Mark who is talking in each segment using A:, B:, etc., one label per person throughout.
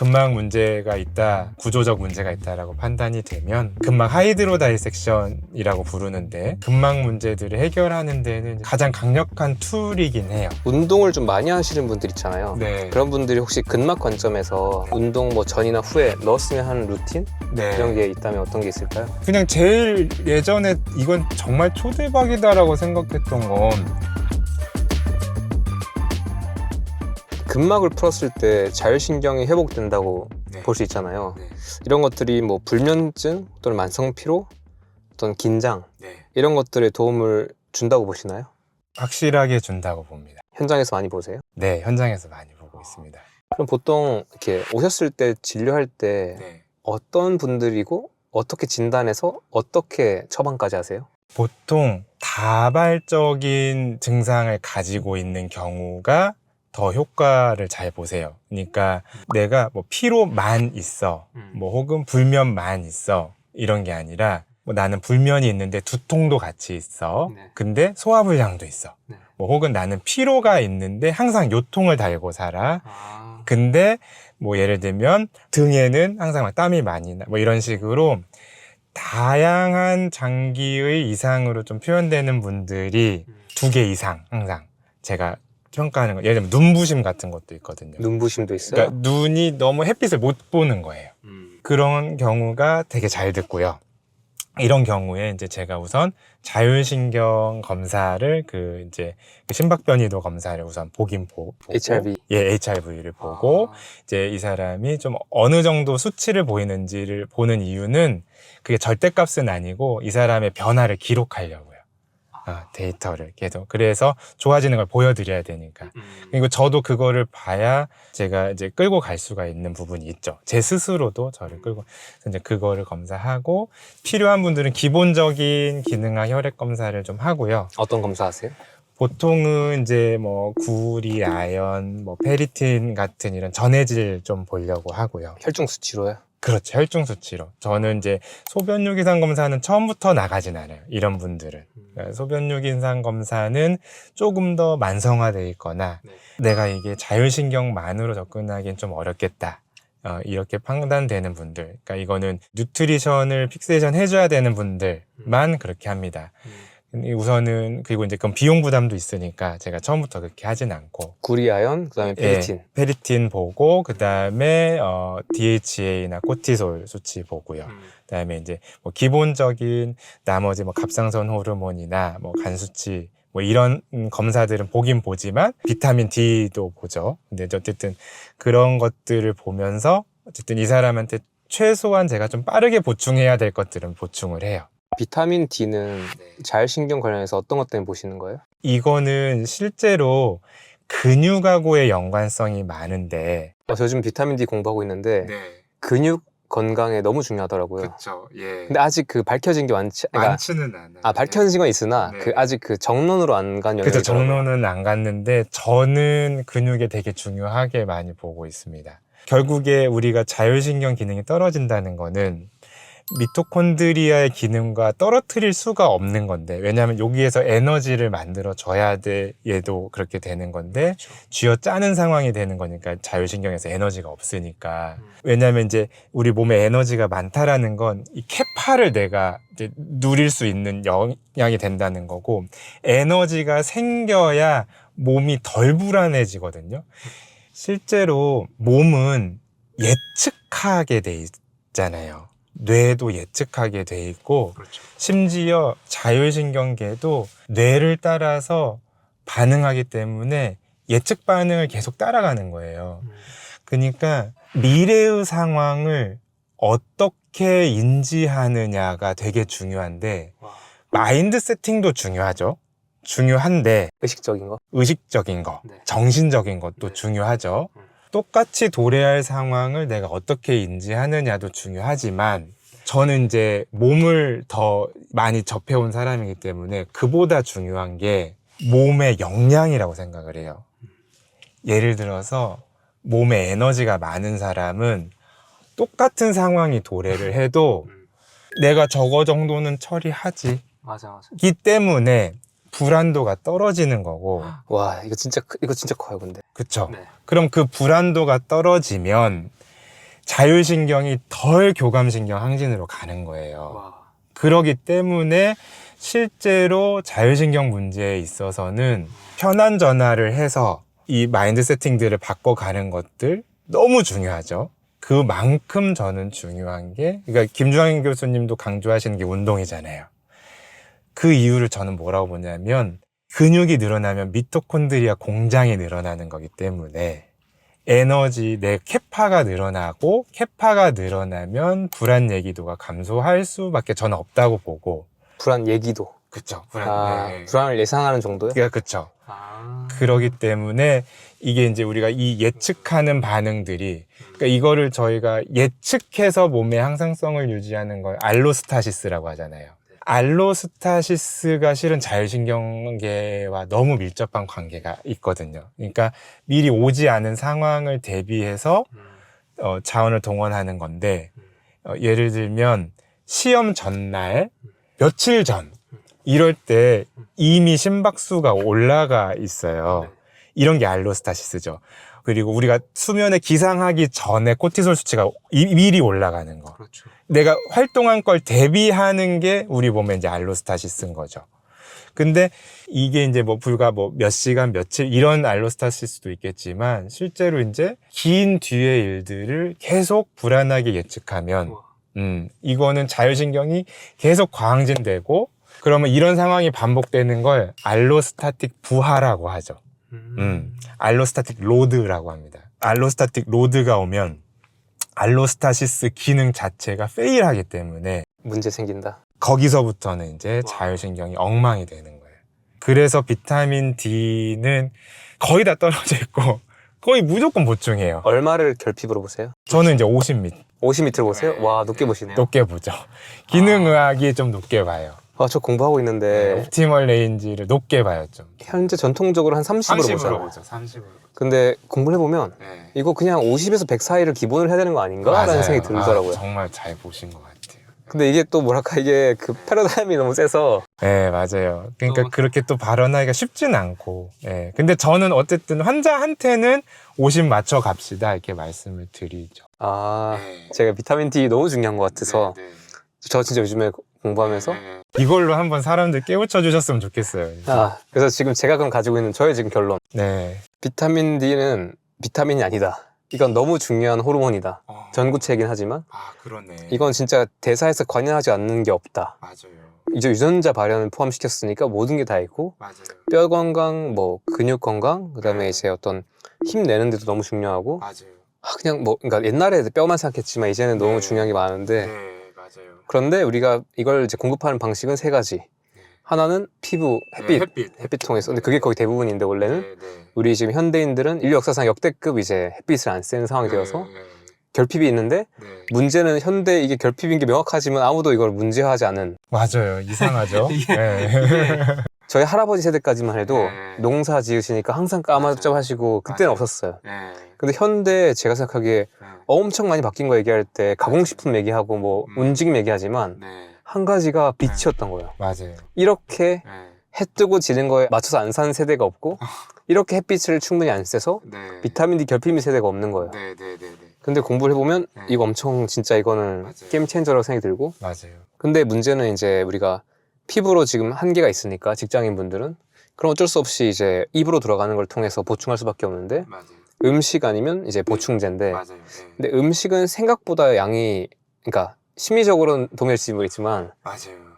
A: 근막 문제가 있다, 구조적 문제가 있다라고 판단이 되면 근막 하이드로 다이섹션이라고 부르는데 근막 문제들을 해결하는 데는 가장 강력한 툴이긴 해요.
B: 운동을 좀 많이 하시는 분들 있잖아요.
A: 네.
B: 그런 분들이 혹시 근막 관점에서 운동 뭐 전이나 후에 넣었으면 하는 루틴?
A: 네.
B: 이런 게 있다면 어떤 게 있을까요?
A: 그냥 제일 예전에 이건 정말 초대박이다라고 생각했던 건
B: 근막을 풀었을 때 자율신경이 회복된다고
A: 네.
B: 볼 수 있잖아요.
A: 네.
B: 이런 것들이 뭐 불면증 또는 만성피로, 어떤 긴장
A: 네.
B: 이런 것들에 도움을 준다고 보시나요?
A: 확실하게 준다고 봅니다.
B: 현장에서 많이 보세요?
A: 네, 현장에서 많이 보고 있습니다.
B: 그럼 보통 이렇게 오셨을 때 진료할 때
A: 네.
B: 어떤 분들이고 어떻게 진단해서 어떻게 처방까지 하세요?
A: 보통 다발적인 증상을 가지고 있는 경우가 더 효과를 잘 보세요. 그러니까 내가 뭐 피로만 있어, 뭐 혹은 불면만 있어 이런 게 아니라 뭐 나는 불면이 있는데 두통도 같이 있어.
B: 네.
A: 근데 소화불량도 있어.
B: 네.
A: 뭐 혹은 나는 피로가 있는데 항상 요통을 달고 살아.
B: 아,
A: 근데 뭐 예를 들면 등에는 항상 막 땀이 많이 나. 뭐 이런 식으로 다양한 장기의 이상으로 좀 표현되는 분들이 2개 이상 항상 제가 평가하는 거. 예를 들면 눈부심 같은 것도 있거든요.
B: 눈부심도 있어요?
A: 그러니까 눈이 너무 햇빛을 못 보는 거예요. 그런 경우가 되게 잘 듣고요. 이런 경우에 이제 제가 우선 자율신경 검사를 이제 심박변이도 검사를 우선 보고
B: HRV.
A: 예, HRV를 보고 이제 이 사람이 좀 어느 정도 수치를 보이는지를 보는 이유는 그게 절대값은 아니고 이 사람의 변화를 기록하려고요. 데이터를 계속. 그래서 좋아지는 걸 보여드려야 되니까. 그리고 저도 그거를 봐야 제가 이제 끌고 갈 수가 있는 부분이 있죠. 제 스스로도 저를 끌고. 그래서 이제 그거를 검사하고 필요한 분들은 기본적인 기능학 혈액 검사를 좀 하고요.
B: 어떤 검사 하세요?
A: 보통은 이제 뭐 구리, 아연, 뭐 페리틴 같은 이런 전해질 좀 보려고 하고요.
B: 혈중 수치로요?
A: 그렇죠. 혈중 수치로. 저는 이제 소변 유기산 검사는 처음부터 나가진 않아요. 이런 분들은. 그러니까 소변 유기산 검사는 조금 더 만성화돼 있거나 내가 이게 자율신경만으로 접근하기엔 좀 어렵겠다. 이렇게 판단되는 분들. 그러니까 이거는 뉴트리션을 픽세이션 해줘야 되는 분들만 그렇게 합니다. 우선은 그리고 이제 그건 비용 부담도 있으니까 제가 처음부터 그렇게 하진 않고
B: 구리아연, 그다음에 페리틴.
A: 예, 페리틴 보고 그다음에 DHA나 코티솔 수치 보고요. 그다음에 이제 뭐 기본적인 나머지 뭐 갑상선 호르몬이나 뭐 간 수치 뭐 이런 검사들은 보긴 보지만 비타민 D도 보죠. 근데 어쨌든 그런 것들을 보면서 어쨌든 이 사람한테 최소한 제가 좀 빠르게 보충해야 될 것들은 보충을 해요.
B: 비타민 D는 자율신경 관련해서 어떤 것 때문에 보시는 거예요?
A: 이거는 실제로 근육하고의 연관성이 많은데
B: 저 요즘 비타민 D 공부하고 있는데 근육 건강에 너무 중요하더라고요.
A: 그렇죠. 예.
B: 근데 아직 그 밝혀진 게
A: 많지는 않아요.
B: 밝혀진 건 있으나
A: 네.
B: 아직 그 정론으로 안 간 영역이
A: 그죠.
B: 있더라고요.
A: 정론은 안 갔는데 저는 근육에 되게 중요하게 많이 보고 있습니다. 결국에 우리가 자율신경 기능이 떨어진다는 거는 미토콘드리아의 기능과 떨어뜨릴 수가 없는 건데 왜냐하면 여기에서 에너지를 만들어 줘야 돼 얘도 그렇게 되는 건데 쥐어 짜는 상황이 되는 거니까 자율신경에서 에너지가 없으니까 왜냐하면 이제 우리 몸에 에너지가 많다라는 건 이 케파를 내가 이제 누릴 수 있는 영향이 된다는 거고 에너지가 생겨야 몸이 덜 불안해지거든요. 실제로 몸은 예측하게 돼 있잖아요. 뇌도 예측하게 돼 있고 심지어 자율신경계도 뇌를 따라서 반응하기 때문에 예측 반응을 계속 따라가는 거예요. 그러니까 미래의 상황을 어떻게 인지하느냐가 되게 중요한데 마인드 세팅도 중요하죠. 중요한데
B: 의식적인 거?
A: 의식적인 거,
B: 네.
A: 정신적인 것도
B: 네.
A: 중요하죠. 똑같이 도래할 상황을 내가 어떻게 인지하느냐도 중요하지만 저는 이제 몸을 더 많이 접해온 사람이기 때문에 그보다 중요한 게 몸의 역량이라고 생각을 해요. 예를 들어서 몸에 에너지가 많은 사람은 똑같은 상황이 도래를 해도 내가 저거 정도는 처리하지.
B: 맞아.
A: 기 때문에 불안도가 떨어지는 거고
B: 와, 이거 진짜 커요, 근데.
A: 그쵸?
B: 네.
A: 그럼 그 불안도가 떨어지면 자율신경이 덜 교감신경 항진으로 가는 거예요.
B: 와.
A: 그러기 때문에 실제로 자율신경 문제에 있어서는 편한 전환을 해서 이 마인드 세팅들을 바꿔가는 것들 너무 중요하죠. 그만큼 저는 중요한 게, 그러니까 김주환 교수님도 강조하시는 게 운동이잖아요. 그 이유를 저는 뭐라고 보냐면, 근육이 늘어나면 미토콘드리아 공장이 늘어나는 거기 때문에 에너지, 내 캐파가 늘어나고, 캐파가 늘어나면 불안 얘기도가 감소할 수밖에 저는 없다고 보고.
B: 불안 얘기도.
A: 그쵸.
B: 불안을 예상하는 정도요?
A: 그쵸. 그러기 때문에 이게 이제 우리가 이 예측하는 반응들이, 그러니까 이거를 저희가 예측해서 몸의 항상성을 유지하는 걸 알로스타시스라고 하잖아요. 알로스타시스가 실은 자율신경계와 너무 밀접한 관계가 있거든요. 그러니까 미리 오지 않은 상황을 대비해서 자원을 동원하는 건데, 예를 들면 시험 전날, 며칠 전 이럴 때 이미 심박수가 올라가 있어요. 이런 게 알로스타시스죠. 그리고 우리가 수면에 기상하기 전에 코티솔 수치가 미리 올라가는 거.
B: 그렇죠.
A: 내가 활동한 걸 대비하는 게 우리 몸에 이제 알로스타시스인 거죠. 근데 이게 이제 뭐 불과 뭐 몇 시간, 며칠 이런 알로스타시스도 있겠지만 실제로 이제 긴 뒤의 일들을 계속 불안하게 예측하면 이거는 자율신경이 계속 과항진되고 그러면 이런 상황이 반복되는 걸 알로스타틱 부하라고 하죠. 알로스타틱 로드라고 합니다. 알로스타틱 로드가 오면 알로스타시스 기능 자체가 페일하기 때문에
B: 문제 생긴다.
A: 거기서부터는 이제 자율신경이 엉망이 되는 거예요. 그래서 비타민 D는 거의 다 떨어져 있고 거의 무조건 보충해요.
B: 얼마를 결핍으로 보세요?
A: 저는 이제 50m
B: 50m를 보세요? 와, 높게 보시네요.
A: 높게 보죠. 기능의학이 좀 높게 봐요.
B: 저 공부하고 있는데
A: 옵티멀 레인지를 높게 봐요. 좀
B: 현재 전통적으로 한 30으로 보잖아요.
A: 보죠. 30으로.
B: 근데 공부를 해보면 이거 그냥 50에서 100 사이를 기본으로 해야 되는 거 아닌가? 라는 생각이 들더라고요.
A: 정말 잘 보신 것 같아요.
B: 근데 이게 또 뭐랄까 이게 그 패러다임이 너무 세서
A: 네, 맞아요. 그러니까 그렇게 또 발언하기가 쉽진 않고. 네. 근데 저는 어쨌든 환자한테는 50 맞춰 갑시다 이렇게 말씀을 드리죠.
B: 제가 비타민 D 너무 중요한 것 같아서 저 진짜 요즘에 공부하면서
A: 이걸로 한번 사람들 깨우쳐 주셨으면 좋겠어요.
B: 그래서 지금 제가 그럼 가지고 있는 저의 지금 결론.
A: 네.
B: 비타민 D는 비타민이 아니다. 이건 너무 중요한 호르몬이다. 전구체이긴 하지만
A: 그러네.
B: 이건 진짜 대사에서 관여하지 않는 게 없다.
A: 맞아요.
B: 이제 유전자 발현을 포함시켰으니까 모든 게 다 있고
A: 맞아요.
B: 뼈 건강, 뭐 근육 건강, 그다음에 이제 어떤 힘 내는 데도 너무 중요하고
A: 맞아요.
B: 그냥 뭐 그러니까 옛날에 뼈만 생각했지만 이제는 너무 중요한 게 많은데
A: 맞아요.
B: 그런데 우리가 이걸 이제 공급하는 방식은 세 가지. 하나는 피부, 햇빛 통해서. 근데 그게 거의 대부분인데 원래는 우리 지금 현대인들은 인류 역사상 역대급 이제 햇빛을 안 쓰는 상황이 되어서 결핍이 있는데 문제는 현대 이게 결핍인 게 명확하지만 아무도 이걸 문제화하지 않은.
A: 맞아요. 이상하죠.
B: 저희 할아버지 세대까지만 해도 농사 지으시니까 항상 까마잡하시고 그때는 없었어요. 근데 현대 제가 생각하기에 엄청 많이 바뀐 거 얘기할 때 가공식품 얘기하고 뭐 움직임 얘기하지만 한 가지가 빛이었던 거예요.
A: 맞아요.
B: 이렇게 해 뜨고 지는 거에 맞춰서 안 사는 세대가 없고 이렇게 햇빛을 충분히 안 쐬서 비타민 D 결핍인 세대가 없는 거예요. 근데 공부를 해보면 이거 엄청 진짜 이거는 게임 체인저라고 생각이 들고
A: 맞아요.
B: 근데 문제는 이제 우리가 피부로 지금 한계가 있으니까 직장인 분들은 그럼 어쩔 수 없이 이제 입으로 들어가는 걸 통해서 보충할 수밖에 없는데 음식 아니면 이제 보충제인데 근데 음식은 생각보다 양이 그러니까 심리적으로는 도움이 될지 모르겠지만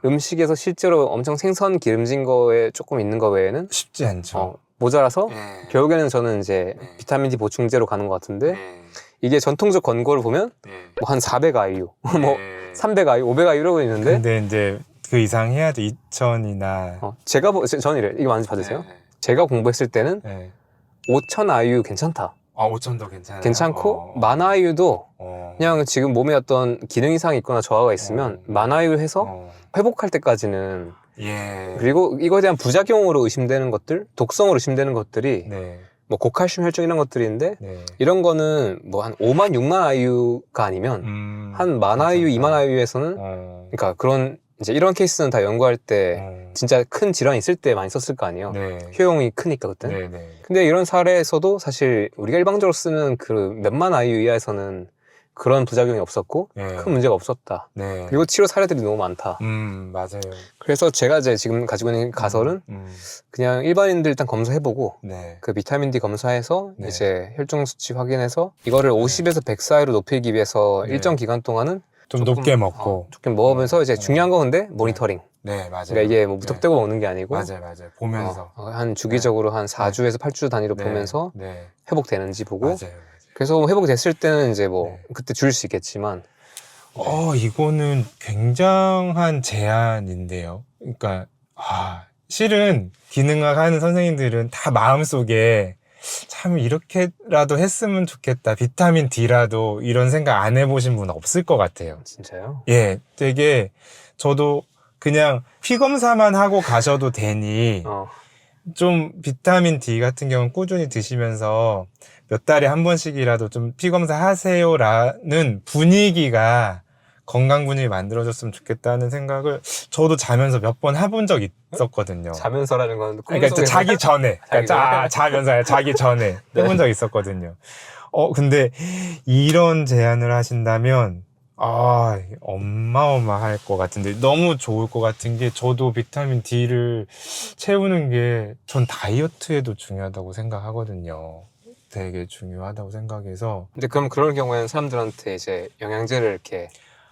B: 음식에서 실제로 엄청 생선 기름진 거에 조금 있는 거 외에는
A: 쉽지 않죠.
B: 모자라서 결국에는 저는 이제 비타민 D 보충제로 가는 것 같은데 이게 전통적 권고를 보면 뭐 한 400IU, 뭐 300IU, 500IU 이러고 있는데
A: 근데 이제 그 이상 해야죠. 2000이나
B: 저는 이래 이거 많이 받으세요? 제가 공부했을 때는 5000IU 괜찮다.
A: 5000도
B: 괜찮고 10,000IU도 그냥 지금 몸에 어떤 기능 이상이 있거나 저하가 있으면 10,000IU 해서 회복할 때까지는 그리고 이거에 대한 부작용으로 의심되는 것들, 독성으로 의심되는 것들이 뭐 고칼슘 혈중 이런 것들인데 이런 거는 뭐 한 5만, 6만 IU가 아니면 한 10,000IU, 20,000IU에서는 그러니까 그런 이제 이런 케이스는 다 연구할 때 진짜 큰 질환이 있을 때 많이 썼을 거 아니에요. 효용이 크니까 그때. 근데 이런 사례에서도 사실 우리가 일방적으로 쓰는 그 몇만 IU 이하에서는 그런 부작용이 없었고
A: 네.
B: 큰 문제가 없었다.
A: 네.
B: 그리고 치료 사례들이 너무 많다.
A: 맞아요.
B: 그래서 제가 이제 지금 가지고 있는 가설은 그냥 일반인들 일단 검사해보고
A: 네.
B: 그 비타민 D 검사해서
A: 네.
B: 이제 혈중 수치 확인해서 이거를 50에서 100 사이로 높이기 위해서
A: 네.
B: 일정 기간 동안은
A: 좀 높게 먹고.
B: 조금 먹으면서 이제 중요한 건 근데 모니터링.
A: 네, 맞아요.
B: 그러니까 이게 뭐 무턱대고 먹는 게 아니고
A: 맞아요. 보면서.
B: 한 주기적으로 한 4주에서 8주 단위로
A: 네.
B: 보면서
A: 네.
B: 회복되는지 보고
A: 맞아요.
B: 그래서 회복됐을 때는 이제 뭐
A: 네.
B: 그때 줄일 수 있겠지만
A: 이거는 굉장한 제안인데요. 그러니까, 실은 기능학 하는 선생님들은 다 마음속에 참 이렇게라도 했으면 좋겠다. 비타민 D라도 이런 생각 안 해보신 분 없을 것 같아요.
B: 진짜요?
A: 예, 되게 저도 그냥 피 검사만 하고 가셔도 되니 좀 비타민 D 같은 경우는 꾸준히 드시면서 몇 달에 한 번씩이라도 좀 피 검사 하세요라는 분위기가 건강 분위기 만들어줬으면 좋겠다는 생각을 저도 자면서 몇 번 해본 적 있었거든요.
B: 자면서라는 건
A: 그러니까 자기 전에, 자면서 자기 전에
B: 네.
A: 해본 적 있었거든요. 근데 이런 제안을 하신다면 어마어마할 것 같은데 너무 좋을 것 같은 게 저도 비타민 D를 채우는 게 전 다이어트에도 중요하다고 생각하거든요. 되게 중요하다고 생각해서
B: 근데 그럼 그런 경우에는 사람들한테 이제 영양제를 이렇게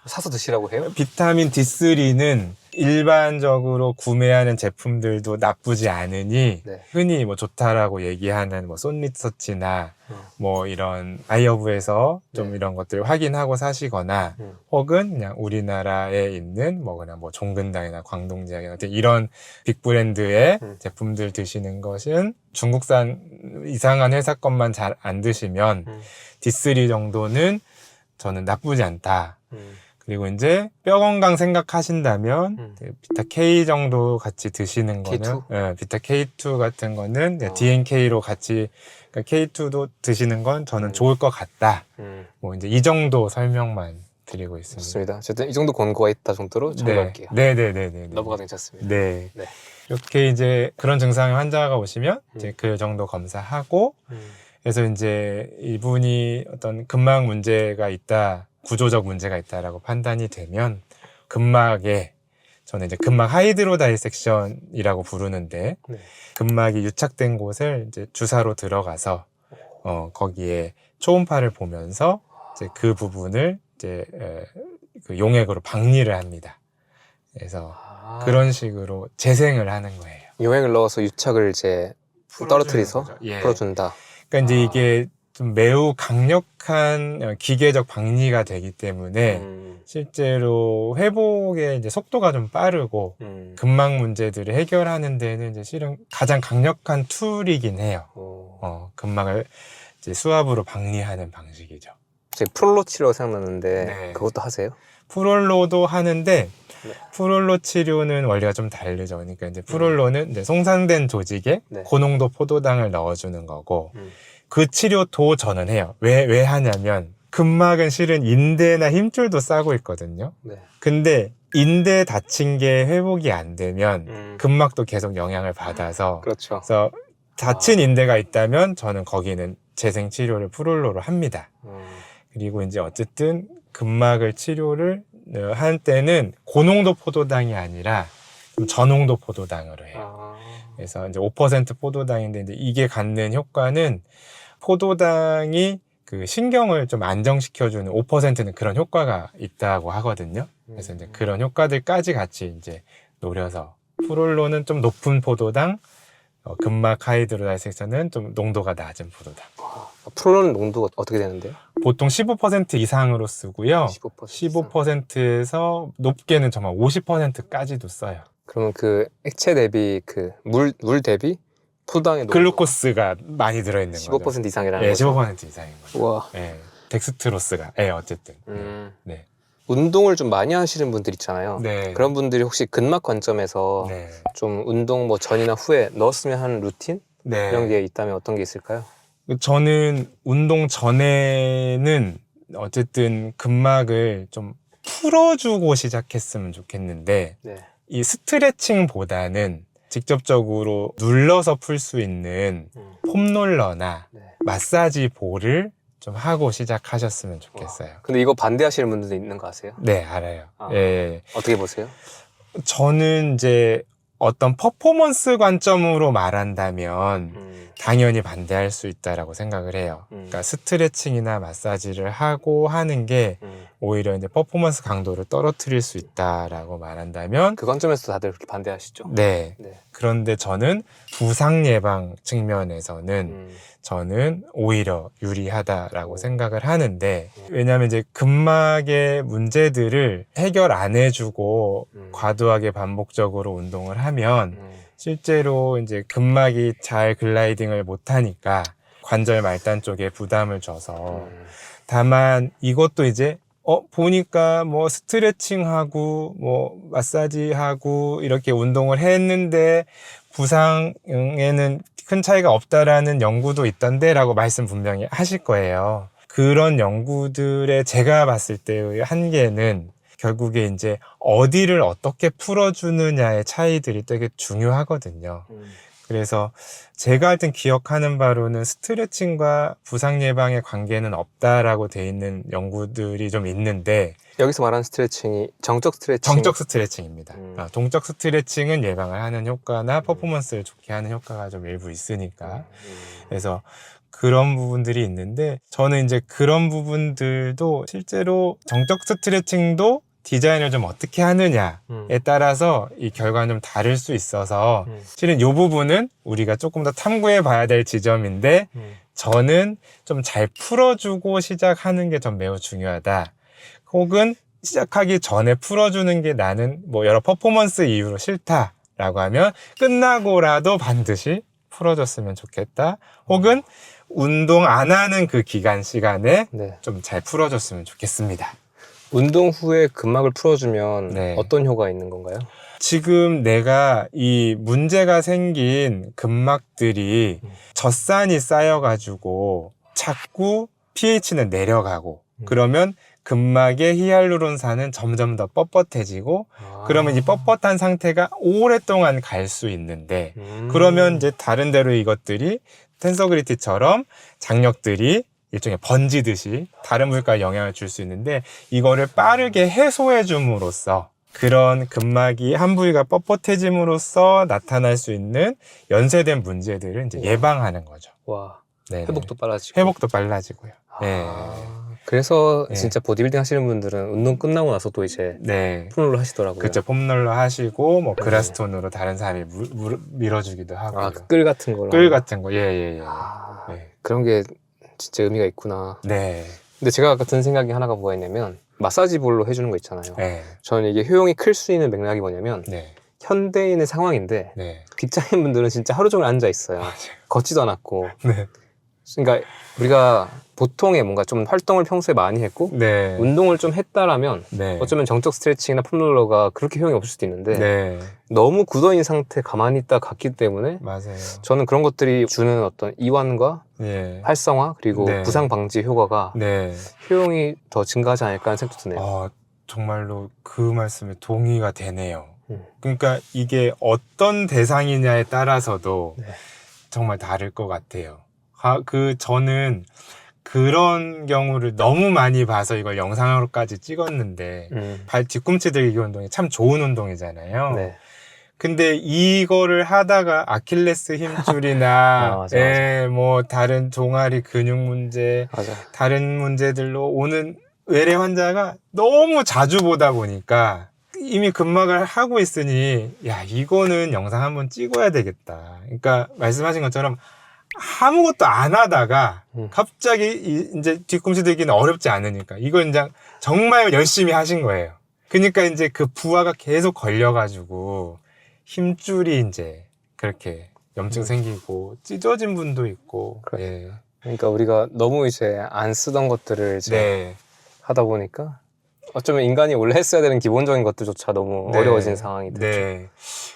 B: 사서 드시라고 해요?
A: 비타민 D3는 일반적으로 구매하는 제품들도 나쁘지 않으니
B: 네.
A: 흔히 뭐 좋다라고 얘기하는 뭐 쏜리서치나 뭐 이런 아이허브에서 좀
B: 네.
A: 이런 것들을 확인하고 사시거나 혹은 그냥 우리나라에 있는 뭐 그냥 뭐 종근당이나 광동제약이나 이런 빅브랜드의 제품들 드시는 것은 중국산 이상한 회사 것만 잘 안 드시면 D3 정도는 저는 나쁘지 않다. 그리고 이제 뼈 건강 생각하신다면 비타 K 정도 같이 드시는 거는
B: K2?
A: 비타 K2 같은 거는 DNK로 같이 그러니까 K2도 드시는 건 저는 좋을 것 같다. 뭐 이제 이 정도 설명만 드리고 있습니다.
B: 좋습니다. 어쨌든 이 정도 권고가 있다 정도로 정리할게요.
A: 네네네네.
B: 넘어가도 괜찮습니다.
A: 네.
B: 네.
A: 이렇게 이제 그런 증상의 환자가 오시면 이제 그 정도 검사하고 그래서 이제 이분이 어떤 근막 문제가 있다. 구조적 문제가 있다라고 판단이 되면 근막에 저는 이제 근막 하이드로 다이섹션이라고 부르는데
B: 네.
A: 근막이 유착된 곳을 이제 주사로 들어가서 거기에 초음파를 보면서 이제 그 부분을 이제 그 용액으로 박리를 합니다. 그래서 그런 식으로 재생을 하는 거예요.
B: 용액을 넣어서 유착을 이제 떨어뜨려서 풀어준다.
A: 그러니까 이제 이게 좀 매우 강력한 기계적 박리가 되기 때문에 실제로 회복의 이제 속도가 좀 빠르고 근막 문제들을 해결하는 데는 이제 실은 가장 강력한 툴이긴 해요. 근막을 이제 수압으로 박리하는 방식이죠.
B: 제 프롤로 치료 생각났는데
A: 네.
B: 그것도 하세요?
A: 프롤로도 하는데 프롤로 치료는 원리가 좀 다르죠. 그러니까 이제 프롤로는 이제 송산된 조직에 고농도 포도당을 넣어주는 거고 그 치료도 저는 해요. 왜 하냐면 근막은 실은 인대나 힘줄도 싸고 있거든요. 근데 인대 다친 게 회복이 안 되면 근막도 계속 영향을 받아서
B: 그렇죠.
A: 그래서 다친 인대가 있다면 저는 거기는 재생 치료를 프롤로로 합니다. 그리고 이제 어쨌든 근막을 치료를 할 때는 고농도 포도당이 아니라 좀 저농도 포도당으로 해요. 그래서 이제 5% 포도당인데 이제 이게 갖는 효과는 포도당이 그 신경을 좀 안정시켜주는 5%는 그런 효과가 있다고 하거든요. 그래서 이제 그런 효과들까지 같이 이제 노려서 프롤로는 좀 높은 포도당, 근막 하이드로 다이섹션은 좀 농도가 낮은 포도당.
B: 프롤로는 농도가 어떻게 되는데요?
A: 보통 15% 이상으로 쓰고요. 15%에서 높게는 정말 50%까지도 써요.
B: 그러면 그 액체 대비 그 물 대비 포도당의 농도
A: 글루코스가 많이 들어있는 거죠.
B: 15% 이상이라는
A: 네,
B: 거죠?
A: 15% 이상인 거죠.
B: 우와.
A: 네, 덱스트로스가. 네, 어쨌든. 네.
B: 운동을 좀 많이 하시는 분들 있잖아요.
A: 네.
B: 그런 분들이 혹시 근막 관점에서
A: 네.
B: 좀 운동 뭐 전이나 후에 넣었으면 하는 루틴?
A: 네.
B: 이런 게 있다면 어떤 게 있을까요?
A: 저는 운동 전에는 어쨌든 근막을 좀 풀어주고 시작했으면 좋겠는데 이 스트레칭보다는 직접적으로 눌러서 풀 수 있는 폼롤러나 마사지 볼을 좀 하고 시작하셨으면 좋겠어요.
B: 근데 이거 반대하시는 분들도 있는 거 아세요?
A: 네, 알아요. 예.
B: 어떻게 보세요?
A: 저는 이제 어떤 퍼포먼스 관점으로 말한다면 당연히 반대할 수 있다라고 생각을 해요. 그러니까 스트레칭이나 마사지를 하고 하는 게 오히려 이제 퍼포먼스 강도를 떨어뜨릴 수 있다라고 말한다면
B: 그 관점에서 다들 그렇게 반대하시죠?
A: 네.
B: 네.
A: 그런데 저는 부상 예방 측면에서는 저는 오히려 유리하다라고 생각을 하는데, 왜냐하면 이제 근막의 문제들을 해결 안 해주고 과도하게 반복적으로 운동을 하면 실제로 이제 근막이 잘 글라이딩을 못하니까 관절 말단 쪽에 부담을 줘서, 다만 이것도 이제 보니까 뭐 스트레칭하고 뭐 마사지하고 이렇게 운동을 했는데 부상에는 큰 차이가 없다라는 연구도 있던데 라고 말씀 분명히 하실 거예요. 그런 연구들의 제가 봤을 때의 한계는 결국에 이제 어디를 어떻게 풀어주느냐의 차이들이 되게 중요하거든요. 그래서 제가 하여튼 기억하는 바로는 스트레칭과 부상 예방의 관계는 없다라고 돼 있는 연구들이 좀 있는데,
B: 여기서 말하는 스트레칭이 정적 스트레칭?
A: 정적 스트레칭입니다. 동적 스트레칭은 예방을 하는 효과나 퍼포먼스를 좋게 하는 효과가 좀 일부 있으니까. 그래서 그런 부분들이 있는데, 저는 이제 그런 부분들도 실제로 정적 스트레칭도 디자인을 좀 어떻게 하느냐에 따라서 이 결과는 좀 다를 수 있어서 실은 이 부분은 우리가 조금 더 탐구해 봐야 될 지점인데, 저는 좀 잘 풀어주고 시작하는 게 좀 매우 중요하다. 혹은 시작하기 전에 풀어주는 게 나는 뭐 여러 퍼포먼스 이유로 싫다라고 하면 끝나고라도 반드시 풀어줬으면 좋겠다. 혹은 운동 안 하는 그 기간 시간에
B: 네.
A: 좀 잘 풀어줬으면 좋겠습니다.
B: 운동 후에 근막을 풀어주면
A: 네.
B: 어떤 효과가 있는 건가요?
A: 지금 내가 이 문제가 생긴 근막들이 젖산이 쌓여가지고 자꾸 pH는 내려가고, 그러면 근막의 히알루론산은 점점 더 뻣뻣해지고, 그러면 이 뻣뻣한 상태가 오랫동안 갈 수 있는데, 그러면 이제 다른 데로 이것들이 텐서그리티처럼 장력들이 일종의 번지듯이 다른 물가에 영향을 줄 수 있는데, 이거를 빠르게 해소해 줌으로써 그런 근막이 한 부위가 뻣뻣해짐으로써 나타날 수 있는 연쇄된 문제들을 이제 예방하는 거죠.
B: 와,
A: 네네.
B: 회복도 빨라지고.
A: 회복도 빨라지고요. 네.
B: 그래서
A: 네.
B: 진짜 보디빌딩 하시는 분들은 운동 끝나고 나서 또 이제
A: 네.
B: 폼롤러 하시더라고요.
A: 그렇죠. 폼롤러 하시고 뭐 그라스톤으로 다른 사람이 밀어주기도 하고.
B: 끌 같은 거로.
A: 끌 같은 거. 예. 네.
B: 그런 게 진짜 의미가 있구나.
A: 네.
B: 근데 제가 아까 든 생각이 하나가 뭐가 있냐면, 마사지 볼로 해주는 거 있잖아요.
A: 네.
B: 저는 이게 효용이 클 수 있는 맥락이 뭐냐면,
A: 네.
B: 현대인의 상황인데
A: 네.
B: 직장인분들은 진짜 하루 종일 앉아 있어요.
A: 맞아요.
B: 걷지도 않았고.
A: 네.
B: 그러니까 우리가 보통의 뭔가 좀 활동을 평소에 많이 했고
A: 네.
B: 운동을 좀 했다라면
A: 네.
B: 어쩌면 정적 스트레칭이나 폼롤러가 그렇게 효용이 없을 수도 있는데
A: 네.
B: 너무 굳어있는 상태 가만히 있다 갔기 때문에
A: 맞아요.
B: 저는 그런 것들이 주는 어떤 이완과
A: 네.
B: 활성화 그리고
A: 네.
B: 부상 방지 효과가
A: 네.
B: 효용이 더 증가하지 않을까 하는 생각도 드네요.
A: 정말로 그 말씀에 동의가 되네요. 그러니까 이게 어떤 대상이냐에 따라서도
B: 네.
A: 정말 다를 것 같아요. 저는 그런 경우를 너무 많이 봐서 이걸 영상으로까지 찍었는데, 발 뒤꿈치 들기 운동이 참 좋은 운동이잖아요.
B: 네.
A: 근데 이거를 하다가 아킬레스 힘줄이나
B: 맞아.
A: 뭐 다른 종아리 근육 문제,
B: 맞아.
A: 다른 문제들로 오는 외래 환자가 너무 자주 보다 보니까 이미 근막을 하고 있으니 야 이거는 영상 한번 찍어야 되겠다. 그러니까 말씀하신 것처럼 아무것도 안 하다가 갑자기 이제 뒤꿈치 들기는 어렵지 않으니까 이걸 이제 정말 열심히 하신 거예요. 그러니까 이제 그 부하가 계속 걸려가지고 힘줄이 이제 그렇게 염증 생기고 찢어진 분도 있고.
B: 그래.
A: 예.
B: 그러니까 우리가 너무 이제 안 쓰던 것들을 이제
A: 네.
B: 하다 보니까 어쩌면 인간이 원래 했어야 되는 기본적인 것들조차 너무
A: 네.
B: 어려워진 상황이 됐죠.
A: 네.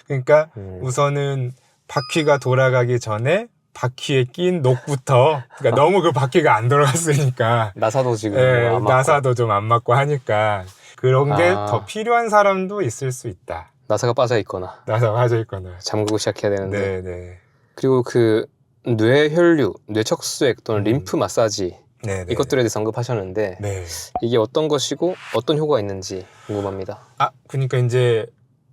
A: 그러니까 우선은 바퀴가 돌아가기 전에 바퀴에 낀 녹부터, 그러니까 너무 그 바퀴가 안 돌아갔으니까
B: 나사도 지금
A: 네,
B: 안 맞고.
A: 나사도 좀 안 맞고 하니까 그런 게
B: 아.
A: 더 필요한 사람도 있을 수 있다.
B: 나사가 빠져 있거나
A: 나사 빠져 있거나.
B: 잠그고 시작해야 되는데
A: 네.
B: 그리고 그 뇌혈류, 뇌척수액 또는 림프 마사지
A: 네, 네.
B: 이것들에 대해서 언급하셨는데
A: 네.
B: 이게 어떤 것이고 어떤 효과가 있는지 궁금합니다.
A: 그러니까 이제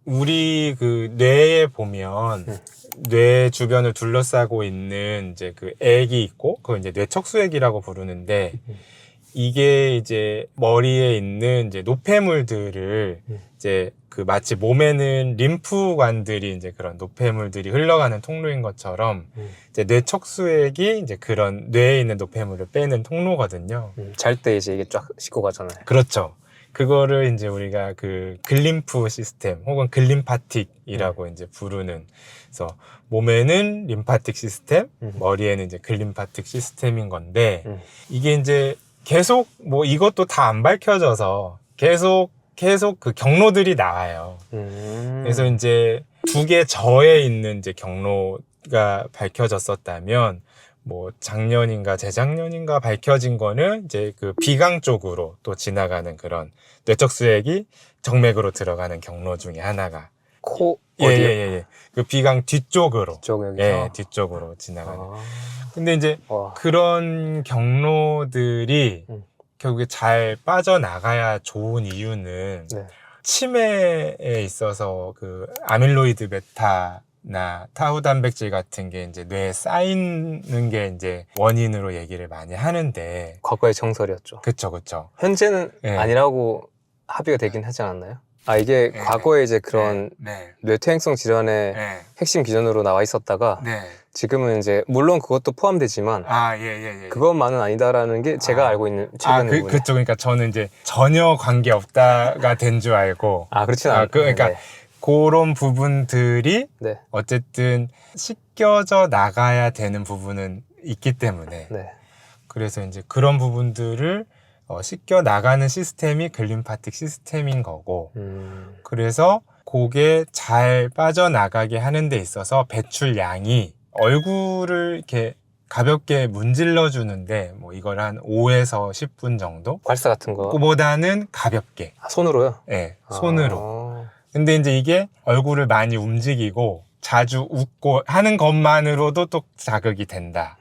A: 우리 그 뇌에 보면 뇌 주변을 둘러싸고 있는 이제 그 액이 있고 그걸 이제 뇌척수액이라고 부르는데 이게 이제 머리에 있는 이제 노폐물들을 이제 그 마치 몸에는 림프관들이 이제 그런 노폐물들이 흘러가는 통로인 것처럼 이제 뇌척수액이 이제 그런 뇌에 있는 노폐물을 빼는 통로거든요.
B: 잘 때 이제 이게 쫙 씻고 가잖아요.
A: 그렇죠. 그거를 이제 우리가 그 글림프 시스템 혹은 글림파틱이라고 이제 부르는, 그래서 몸에는 림파틱 시스템, 머리에는 이제 글림파틱 시스템인 건데 이게 이제 계속 뭐 이것도 다 안 밝혀져서 계속 그 경로들이 나와요. 그래서 이제 두 개 저에 있는 이제 경로가 밝혀졌었다면 뭐 작년인가 재작년인가 밝혀진 거는 이제 그 비강 쪽으로 또 지나가는 그런 뇌척수액이 정맥으로 들어가는 경로 중에 하나가
B: 코 어디요?
A: 그 비강 뒤쪽으로
B: 뒤쪽 여기서?
A: 예, 뒤쪽으로 지나가는. 근데 이제 그런 경로들이 결국에 잘 빠져나가야 좋은 이유는
B: 네.
A: 치매에 있어서 그 아밀로이드 베타나 타우 단백질 같은 게 이제 뇌에 쌓이는 게 이제 원인으로 얘기를 많이 하는데
B: 과거의 정설이었죠.
A: 그쵸.
B: 현재는
A: 네.
B: 아니라고 합의가 되긴 하지 않았나요? 이게 과거에 이제 그런 뇌퇴행성 질환의 핵심 기전으로 나와 있었다가 지금은 이제 물론 그것도 포함되지만 그것만은 아니다라는 게 제가 알고 있는 최근 부분이에요.
A: 그쵸. 그러니까 저는 이제 전혀 관계 없다가 된 줄 알고
B: 그렇진 않아요.
A: 그러니까 그런 부분들이 어쨌든 씻겨져 나가야 되는 부분은 있기 때문에 그래서 이제 그런 부분들을 씻겨 나가는 시스템이 글림파틱 시스템인 거고 그래서 그게 잘 빠져나가게 하는 데 있어서 배출량이 얼굴을 이렇게 가볍게 문질러 주는데 뭐 이걸 한 5에서 10분 정도?
B: 괄사 같은 거?
A: 그보다는 가볍게.
B: 손으로요?
A: 네, 손으로. 근데 이제 이게 얼굴을 많이 움직이고 자주 웃고 하는 것만으로도 또 자극이 된다.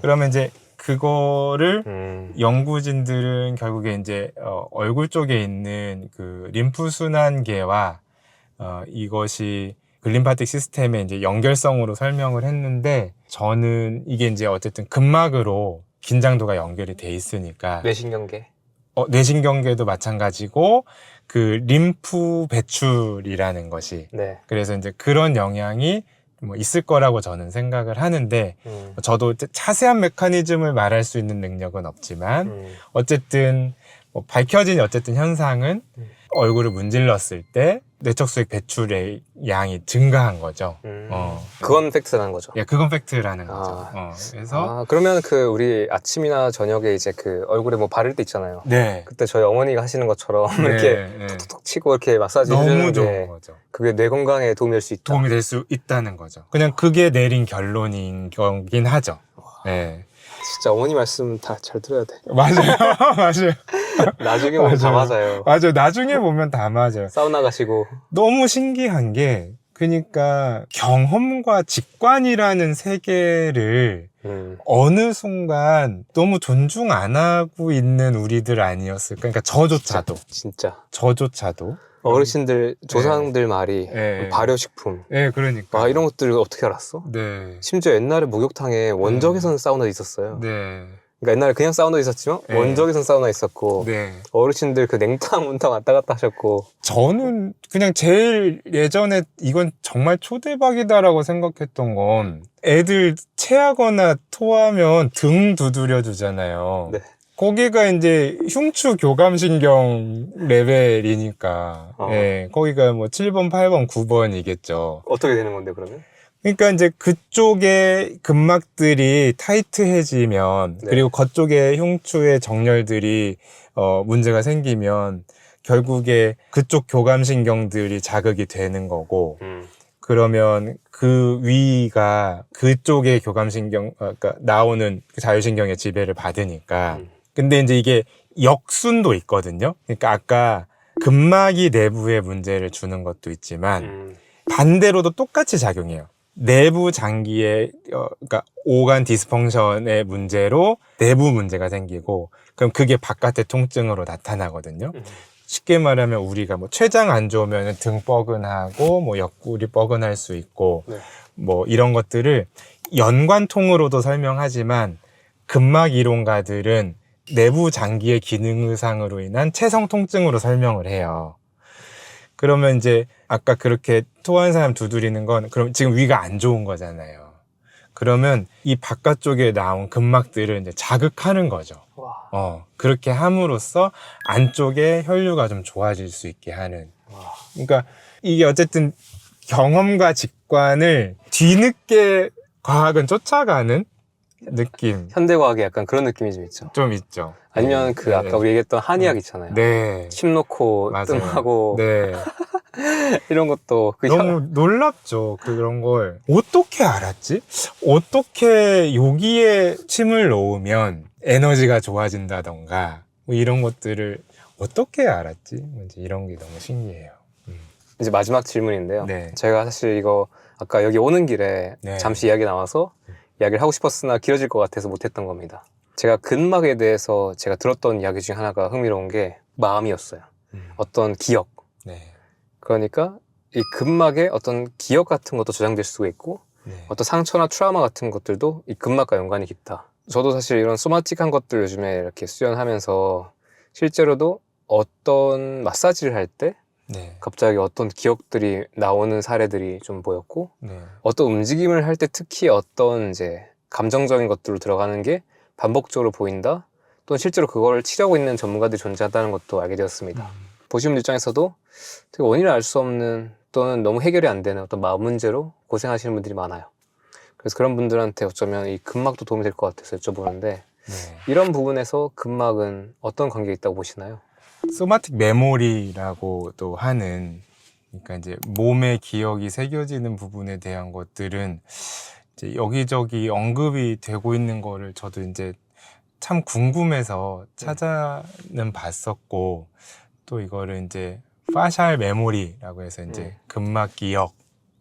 A: 그러면 이제 그거를 연구진들은 결국에 이제 얼굴 쪽에 있는 그 림프순환계와 이것이 글림파틱 시스템의 이제 연결성으로 설명을 했는데 저는 이게 이제 어쨌든 근막으로 긴장도가 연결이 돼 있으니까
B: 뇌신경계.
A: 뇌신경계도 마찬가지고 그 림프 배출이라는 것이 그래서 이제 그런 영향이 뭐 있을 거라고 저는 생각을 하는데 저도 자세한 메커니즘을 말할 수 있는 능력은 없지만 어쨌든 뭐 밝혀진 어쨌든 현상은 얼굴을 문질렀을 때 뇌척수액 배출의 양이 증가한 거죠.
B: 그건 팩트라는 거죠.
A: 예, 그건 팩트라는 거죠. 그래서
B: 그러면 그 우리 아침이나 저녁에 이제 그 얼굴에 뭐 바를 때 있잖아요. 그때 저희 어머니가 하시는 것처럼 이렇게 톡톡톡 치고 이렇게 마사지 해주는
A: 너무
B: 게
A: 좋은 거죠.
B: 그게 뇌 건강에 도움이 될 수 있다.
A: 도움이 될 수 있다는 거죠. 그냥 그게 내린 결론인 거긴 하죠. 네.
B: 진짜 어머니 말씀 다 잘 들어야 돼.
A: 맞아요. 맞아요.
B: 나중에 보면 다 맞아요.
A: 맞아요. 나중에 보면 다 맞아요.
B: 사우나 가시고.
A: 너무 신기한 게 그러니까 경험과 직관이라는 세계를 어느 순간 너무 존중 안 하고 있는 우리들 아니었을까? 그러니까 저조차도.
B: 진짜.
A: 저조차도.
B: 어르신들, 조상들 말이 발효식품.
A: 그러니까.
B: 이런 것들 어떻게 알았어? 심지어 옛날에 목욕탕에 원적외선 사우나 있었어요. 그러니까 옛날에 그냥 사우나 있었지만 원적외선 사우나 있었고 어르신들 그 냉탕 온탕 왔다 갔다 하셨고
A: 저는 그냥 제일 예전에 이건 정말 초대박이다라고 생각했던 건 애들 체하거나 토하면 등 두드려 주잖아요. 거기가 이제 흉추 교감신경 레벨이니까 거기가 뭐 7번, 8번, 9번이겠죠.
B: 어떻게 되는 건데 그러면?
A: 그러니까 이제 그쪽에 근막들이 타이트해지면 그리고 그쪽에 흉추의 정렬들이 문제가 생기면 결국에 그쪽 교감신경들이 자극이 되는 거고 그러면 그 위가 그쪽의 교감신경 그러니까 나오는 자율신경의 지배를 받으니까 근데 이제 이게 역순도 있거든요. 그러니까 아까 근막이 내부에 문제를 주는 것도 있지만 반대로도 똑같이 작용해요. 내부 장기의 그러니까 오간 디스펑션의 문제로 내부 문제가 생기고 그럼 그게 바깥의 통증으로 나타나거든요. 쉽게 말하면 우리가 뭐 췌장 안 좋으면 등 뻐근하고 뭐 옆구리 뻐근할 수 있고
B: 네.
A: 뭐 이런 것들을 연관통으로도 설명하지만 근막 이론가들은 내부 장기의 기능 의상으로 인한 체성 통증으로 설명을 해요. 그러면 이제 아까 그렇게 토한 사람 두드리는 건 그럼 지금 위가 안 좋은 거잖아요. 그러면 이 바깥쪽에 나온 근막들을 이제 자극하는 거죠.
B: 와.
A: 그렇게 함으로써 안쪽에 혈류가 좀 좋아질 수 있게 하는.
B: 와.
A: 그러니까 이게 어쨌든 경험과 직관을 뒤늦게 과학은 쫓아가는 느낌
B: 현대과학에 약간 그런 느낌이 좀 있죠.
A: 좀 있죠.
B: 아니면 그 아까 우리 얘기했던 한의학 있잖아요.
A: 네.
B: 침 놓고
A: 맞아요.
B: 뜸하고
A: 네.
B: 이런 것도 그
A: 너무 놀랍죠. 그런 걸. 어떻게 알았지? 어떻게 여기에 침을 놓으면 에너지가 좋아진다던가 뭐 이런 것들을 어떻게 알았지? 이제 이런 게 너무 신기해요.
B: 이제 마지막 질문인데요.
A: 네.
B: 제가 사실 이거 아까 여기 오는 길에
A: 네.
B: 잠시 이야기 나와서 이야기를 하고 싶었으나 길어질 것 같아서 못했던 겁니다. 제가 근막에 대해서 제가 들었던 이야기 중에 하나가 흥미로운 게 마음이었어요. 어떤 기억.
A: 네.
B: 그러니까 이 근막에 어떤 기억 같은 것도 저장될 수가 있고
A: 네.
B: 어떤 상처나 트라우마 같은 것들도 이 근막과 연관이 깊다. 저도 사실 이런 소마틱한 것들 요즘에 이렇게 수련하면서 실제로도 어떤 마사지를 할 때
A: 네.
B: 갑자기 어떤 기억들이 나오는 사례들이 좀 보였고
A: 네.
B: 어떤 움직임을 할 때 특히 어떤 이제 감정적인 것들로 들어가는 게 반복적으로 보인다. 또는 실제로 그걸 치료하고 있는 전문가들이 존재한다는 것도 알게 되었습니다. 보시는 분 입장에서도 되게 원인을 알 수 없는 또는 너무 해결이 안 되는 어떤 마음 문제로 고생하시는 분들이 많아요. 그래서 그런 분들한테 어쩌면 이 근막도 도움이 될 것 같아서 여쭤보는데
A: 네.
B: 이런 부분에서 근막은 어떤 관계가 있다고 보시나요?
A: 소마틱 메모리라고도 하는 그러니까 이제 몸의 기억이 새겨지는 부분에 대한 것들은 이제 여기저기 언급이 되고 있는 거를 저도 이제 참 궁금해서 찾아는 봤었고 또 이거를 이제 파샬 메모리라고 해서 이제 근막 기억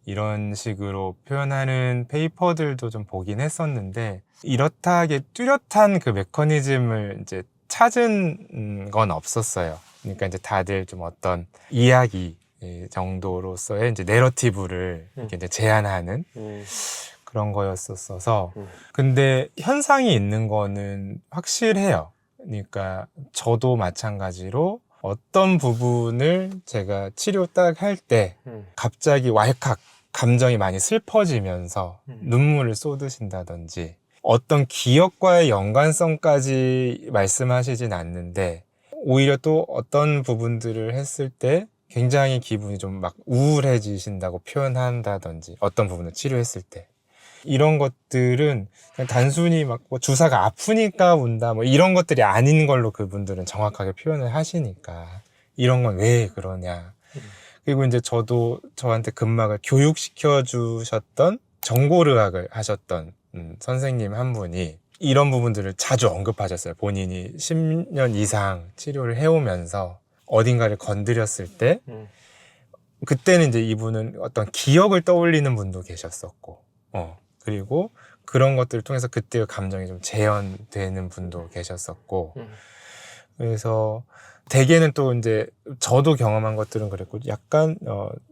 A: 이런 식으로 표현하는 페이퍼들도 좀 보긴 했었는데 이렇다하게 뚜렷한 그 메커니즘을 이제 찾은 건 없었어요. 그러니까 이제 다들 좀 어떤 이야기 정도로서의 이제 내러티브를 이렇게 이제 제안하는 그런 거였었어서 근데 현상이 있는 거는 확실해요. 그러니까 저도 마찬가지로 어떤 부분을 제가 치료 딱 할 때 갑자기 왈칵 감정이 많이 슬퍼지면서 눈물을 쏟으신다든지 어떤 기억과의 연관성까지 말씀하시진 않는데 오히려 또 어떤 부분들을 했을 때 굉장히 기분이 좀 막 우울해지신다고 표현한다든지 어떤 부분을 치료했을 때 이런 것들은 그냥 단순히 막 뭐 주사가 아프니까 운다 뭐 이런 것들이 아닌 걸로 그분들은 정확하게 표현을 하시니까 이런 건 왜 그러냐. 그리고 이제 저도 저한테 근막을 교육시켜 주셨던 정보의학을 하셨던 선생님 한 분이 이런 부분들을 자주 언급하셨어요. 본인이 10년 이상 치료를 해오면서 어딘가를 건드렸을 때 그때는 이제 이분은 어떤 기억을 떠올리는 분도 계셨었고 그리고 그런 것들을 통해서 그때의 감정이 좀 재현되는 분도 계셨었고 그래서 대개는 또 이제 저도 경험한 것들은 그랬고 약간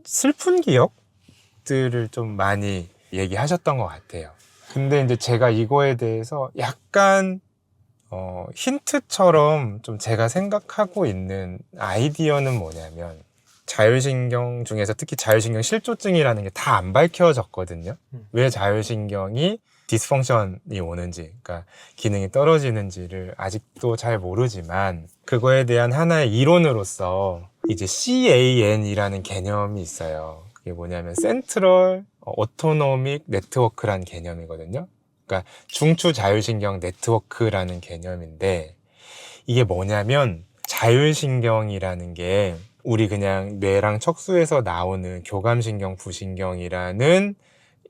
A: 슬픈 기억들을 좀 많이 얘기하셨던 것 같아요. 근데 이제 제가 이거에 대해서 약간 힌트처럼 좀 제가 생각하고 있는 아이디어는 뭐냐면 자율신경 중에서 특히 자율신경 실조증이라는 게 다 안 밝혀졌거든요. 왜 자율신경이 디스펑션이 오는지, 그러니까 기능이 떨어지는지를 아직도 잘 모르지만 그거에 대한 하나의 이론으로서 이제 CAN이라는 개념이 있어요. 그게 뭐냐면 센트럴 오토노믹 네트워크라는 개념이거든요. 그러니까 중추 자율신경 네트워크라는 개념인데 이게 뭐냐면 자율신경이라는 게 우리 그냥 뇌랑 척수에서 나오는 교감신경, 부신경이라는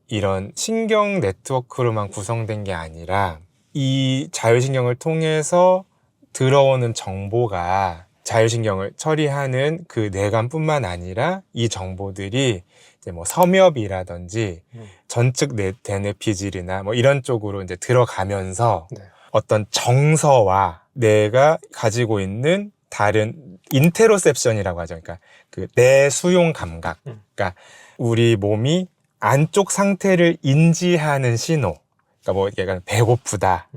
A: 이런 신경 네트워크로만 구성된 게 아니라 이 자율신경을 통해서 들어오는 정보가 자율신경을 처리하는 그 뇌관뿐만 아니라 이 정보들이 이제 뭐 섬엽이라든지 전측 대뇌피질이나 뭐 이런 쪽으로 이제 들어가면서
B: 네.
A: 어떤 정서와 뇌가 가지고 있는 다른 인테로셉션이라고 하죠. 그러니까 그 뇌 수용 감각. 그러니까 우리 몸이 안쪽 상태를 인지하는 신호. 그러니까 뭐 약간 배고프다.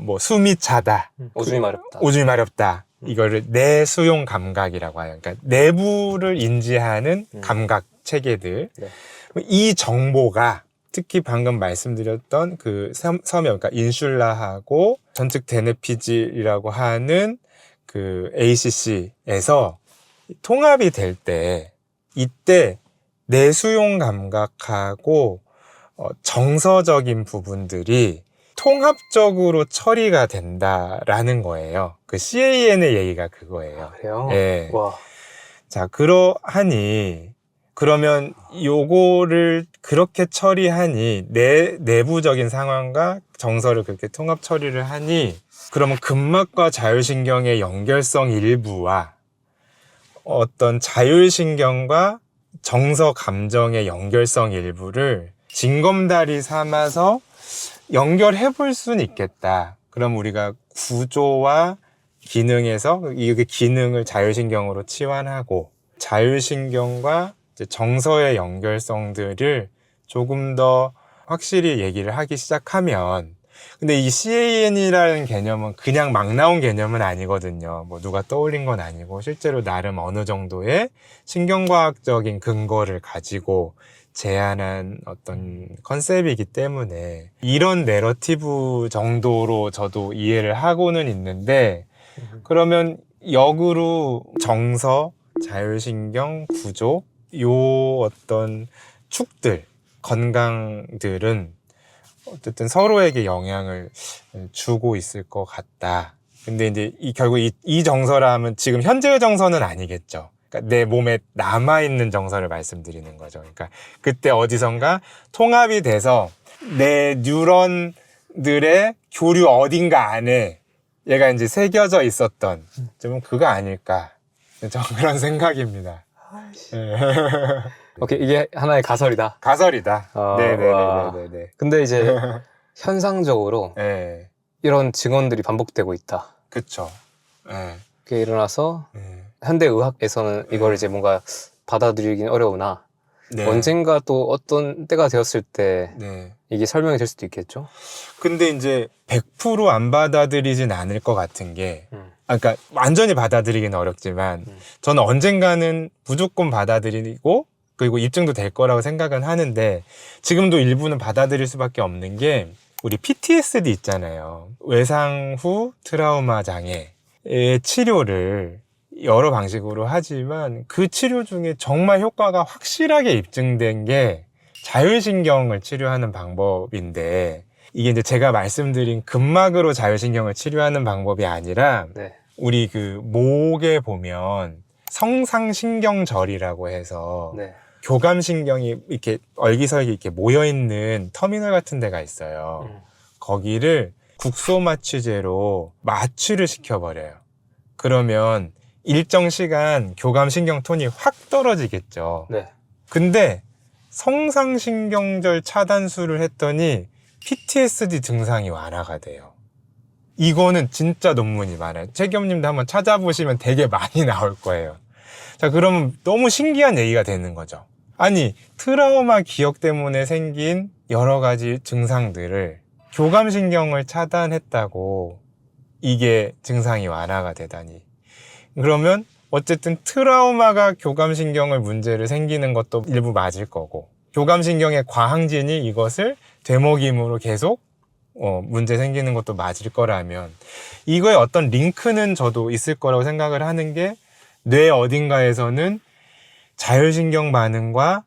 A: 뭐 숨이 차다.
B: 오줌이 마렵다.
A: 오줌이 마렵다. 이거를 뇌 수용 감각이라고 해요. 그러니까 내부를 인지하는 감각 체계들.
B: 네.
A: 이 정보가 특히 방금 말씀드렸던 그 섬엽, 그러니까 인슐라하고 전측 대뇌피질이라고 하는 그 ACC에서 통합이 될 때, 이때 내수용 감각하고 정서적인 부분들이 통합적으로 처리가 된다라는 거예요. 그 CAN의 얘기가 그거예요.
B: 그래요?
A: 예.
B: 와.
A: 자, 그러하니, 그러면 요거를 그렇게 처리하니, 내부적인 상황과 정서를 그렇게 통합 처리를 하니, 그러면 근막과 자율신경의 연결성 일부와 어떤 자율신경과 정서 감정의 연결성 일부를 징검다리 삼아서 연결해 볼 수는 있겠다. 그럼 우리가 구조와 기능에서 이 기능을 자율신경으로 치환하고 자율신경과 이제 정서의 연결성들을 조금 더 확실히 얘기를 하기 시작하면, 근데 이 CAN이라는 개념은 그냥 막 나온 개념은 아니거든요. 뭐 누가 떠올린 건 아니고 실제로 나름 어느 정도의 신경과학적인 근거를 가지고 제안한 어떤 컨셉이기 때문에 이런 내러티브 정도로 저도 이해를 하고는 있는데, 그러면 역으로 정서, 자율신경, 구조, 요 어떤 축들, 건강들은 어쨌든 서로에게 영향을 주고 있을 것 같다. 근데 이제 결국 이 정서라면 지금 현재의 정서는 아니겠죠. 그러니까 내 몸에 남아있는 정서를 말씀드리는 거죠. 그러니까 그때 어디선가 통합이 돼서 내 뉴런들의 교류 어딘가 안에 얘가 이제 새겨져 있었던 좀 그거 아닐까. 저는 그런 생각입니다.
B: 오케이, 이게 하나의 가설이다.
A: 가설이다.
B: 와.
A: 네네네네네.
B: 근데 이제 현상적으로
A: 네,
B: 이런 증언들이 반복되고 있다.
A: 그쵸. 네,
B: 그게 일어나서
A: 네.
B: 현대의학에서는 이걸 이제 뭔가 받아들이긴 어려우나
A: 네.
B: 언젠가 또 어떤 때가 되었을 때
A: 네.
B: 이게 설명이 될 수도 있겠죠?
A: 근데 이제 100% 안 받아들이진 않을 것 같은 게, 그러니까 완전히 받아들이기는 어렵지만 저는 언젠가는 무조건 받아들이고 그리고 입증도 될 거라고 생각은 하는데, 지금도 일부는 받아들일 수밖에 없는 게 우리 PTSD 있잖아요. 외상 후 트라우마 장애의 치료를 여러 방식으로 하지만 그 치료 중에 정말 효과가 확실하게 입증된 게 자율신경을 치료하는 방법인데, 이게 이제 제가 말씀드린 근막으로 자율신경을 치료하는 방법이 아니라
B: 네.
A: 우리 그 목에 보면 성상신경절이라고 해서
B: 네.
A: 교감신경이 이렇게 얼기설기 이렇게 모여있는 터미널 같은 데가 있어요. 거기를 국소마취제로 마취를 시켜버려요. 그러면 일정 시간 교감신경 톤이 확 떨어지겠죠.
B: 네.
A: 근데 성상신경절 차단술을 했더니 PTSD 증상이 완화가 돼요. 이거는 진짜 논문이 많아요. 최겸님도 한번 찾아보시면 되게 많이 나올 거예요. 자, 그러면 너무 신기한 얘기가 되는 거죠. 아니, 트라우마 기억 때문에 생긴 여러 가지 증상들을 교감신경을 차단했다고 이게 증상이 완화가 되다니. 그러면 어쨌든 트라우마가 교감신경을 문제를 생기는 것도 일부 맞을 거고, 교감신경의 과항진이 이것을 되먹임으로 계속 문제 생기는 것도 맞을 거라면, 이거의 어떤 링크는 저도 있을 거라고 생각을 하는 게, 뇌 어딘가에서는 자율신경 반응과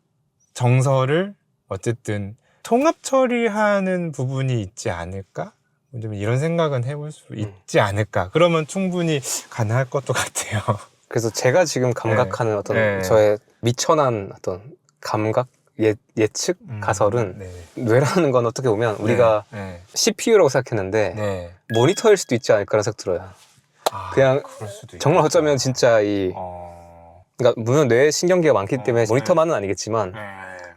A: 정서를 어쨌든 통합 처리하는 부분이 있지 않을까? 좀 이런 생각은 해볼 수 있지 않을까? 그러면 충분히 가능할 것도 같아요.
B: 그래서 제가 지금 감각하는 어떤 저의 미천한 어떤 감각, 예측, 가설은 뇌라는 건 어떻게 보면 우리가 CPU라고 생각했는데 모니터일 수도 있지 않을까라는 생각 들어요. 그냥
A: 그럴 수도
B: 정말
A: 있겠다.
B: 어쩌면 진짜 그러니까 물론 뇌에 신경계가 많기 때문에 모니터만은 아니겠지만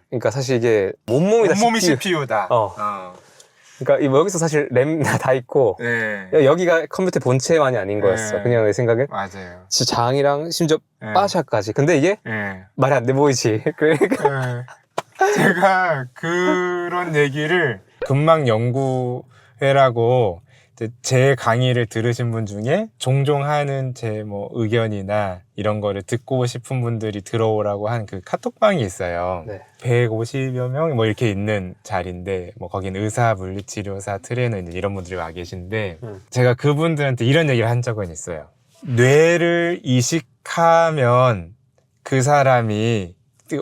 B: 그러니까 사실 이게 온몸이 다
A: 온몸이
B: CPU.
A: CPU다.
B: 그러니까 여기서 사실 램 다 있고
A: 네.
B: 여기가 컴퓨터 본체만이 아닌 거였어.
A: 네.
B: 그냥 내 생각에
A: 맞아요.
B: 진짜 장이랑 심지어
A: 네.
B: 빠샤까지. 근데 이게
A: 네.
B: 말이 안 돼 보이지. 그러니까
A: 제가 그런 얘기를 근막 연구회라고 제 강의를 들으신 분 중에 종종 하는 제 뭐 의견이나 이런 거를 듣고 싶은 분들이 들어오라고 한 그 카톡방이 있어요.
B: 네.
A: 150여 명 뭐 이렇게 있는 자리인데 뭐 거긴 의사, 물리치료사, 트레이너 이런 분들이 와 계신데 제가 그분들한테 이런 얘기를 한 적은 있어요. 뇌를 이식하면 그 사람이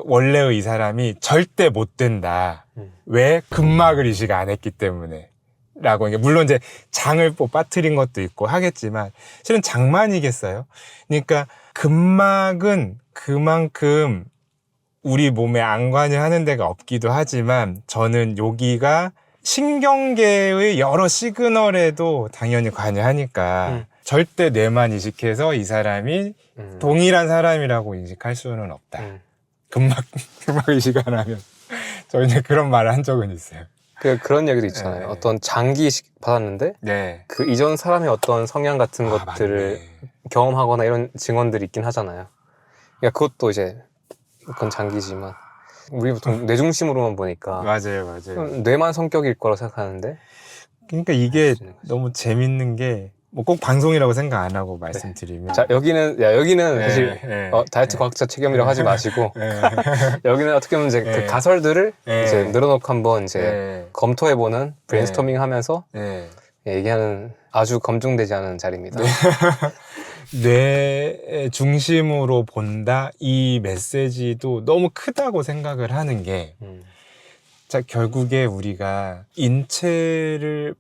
A: 원래의 이 사람이 절대 못 된다. 왜? 근막을 이식 안 했기 때문에. 라고. 물론 이제 장을 뭐 빠뜨린 것도 있고 하겠지만, 실은 장만이겠어요? 그러니까 근막은 그만큼 우리 몸에 안관을 하는 데가 없기도 하지만, 저는 여기가 신경계의 여러 시그널에도 당연히 관여하니까, 절대 뇌만 이식해서 이 사람이 동일한 사람이라고 인식할 수는 없다. 근막 이식 안 하면. 저 이제 그런 말을 한 적은 있어요.
B: 그런 얘기도 있잖아요.
A: 네.
B: 어떤 장기 이식 받았는데
A: 네.
B: 그 이전 사람의 어떤 성향 같은 것들을
A: 맞네.
B: 경험하거나 이런 증언들이 있긴 하잖아요. 그러니까 그것도 이제 그건 장기지만 우리 보통 뇌 중심으로만 보니까
A: 맞아요.
B: 뇌만 성격일 거라고 생각하는데
A: 그러니까 이게 너무 재밌는 게, 뭐 꼭 방송이라고 생각 안 하고 말씀드리면.
B: 자, 여기는 사실
A: 네.
B: 다이어트 과학자 책임이라고 하지 마시고
A: 네.
B: 여기는 어떻게 보면 이제
A: 네.
B: 그 가설들을
A: 네.
B: 이제 늘어놓고 한번 이제
A: 네.
B: 검토해보는 브레인스토밍 하면서
A: 네.
B: 얘기하는 아주 검증되지 않은 자리입니다.
A: 뇌 중심으로 본다 이 메시지도 너무 크다고 생각을 하는 게, 자, 결국에 우리가 인체를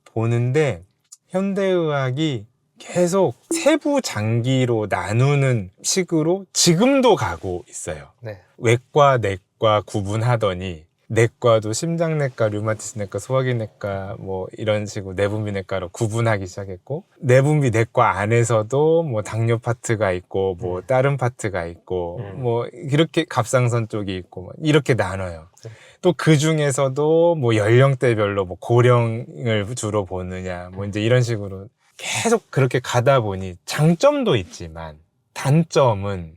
A: 보는데 현대의학이 계속 세부 장기로 나누는 식으로 지금도 가고 있어요.
B: 네.
A: 외과, 내과 구분하더니 내과도 심장내과, 류마티스내과, 소화기내과 뭐 이런 식으로 내분비내과로 구분하기 시작했고, 내분비 내과 안에서도 뭐 당뇨 파트가 있고 뭐 다른 파트가 있고 뭐 이렇게 갑상선 쪽이 있고 뭐 이렇게 나눠요. 또 그 중에서도 뭐 연령대별로 뭐 고령을 주로 보느냐 뭐 이제 이런 식으로 계속 그렇게 가다 보니 장점도 있지만 단점은